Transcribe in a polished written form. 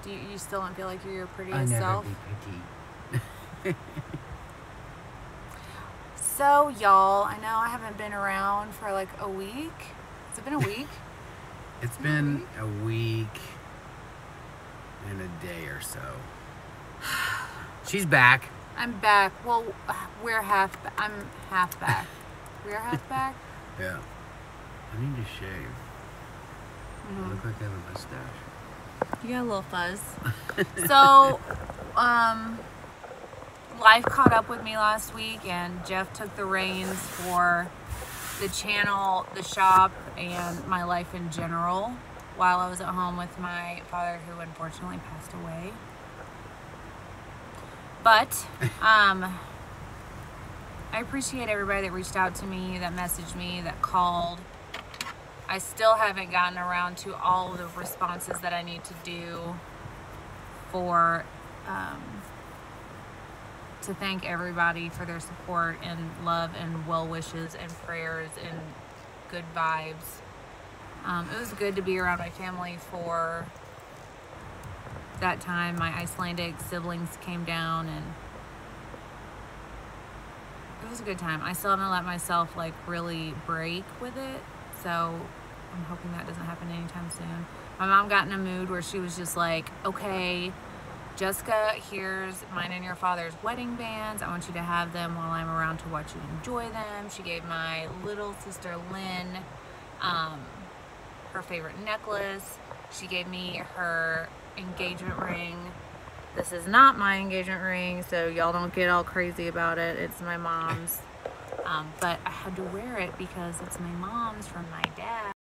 You still don't feel like you're your I'll prettiest never self? be petite. So, y'all, I know I haven't been around for like a week. Has it been a week? It's been a week and a day or so. She's back. I'm back. Well, I'm half back. We're half back? Yeah. I need to shave. I look like I have a mustache. You got a little fuzz. So, life caught up with me last week, and Jeff took the reins for the channel, the shop, and my life in general while I was at home with my father, who unfortunately passed away. But I appreciate everybody that reached out to me, that messaged me, that called. I still haven't gotten around to all of the responses that I need to do for to thank everybody for their support and love and well wishes and prayers and good vibes. It was good to be around my family for that time. My Icelandic siblings came down, and it was a good time. I still haven't let myself like really break with it, so I'm hoping that doesn't happen anytime soon. My mom got in a mood where she was just like, okay, Jessica, here's mine and your father's wedding bands. I want you to have them while I'm around to watch you enjoy them. She gave my little sister Lynn her favorite necklace. She gave me her engagement ring. This is not my engagement ring, so y'all don't get all crazy about it. It's my mom's. But I had to wear it because it's my mom's from my dad.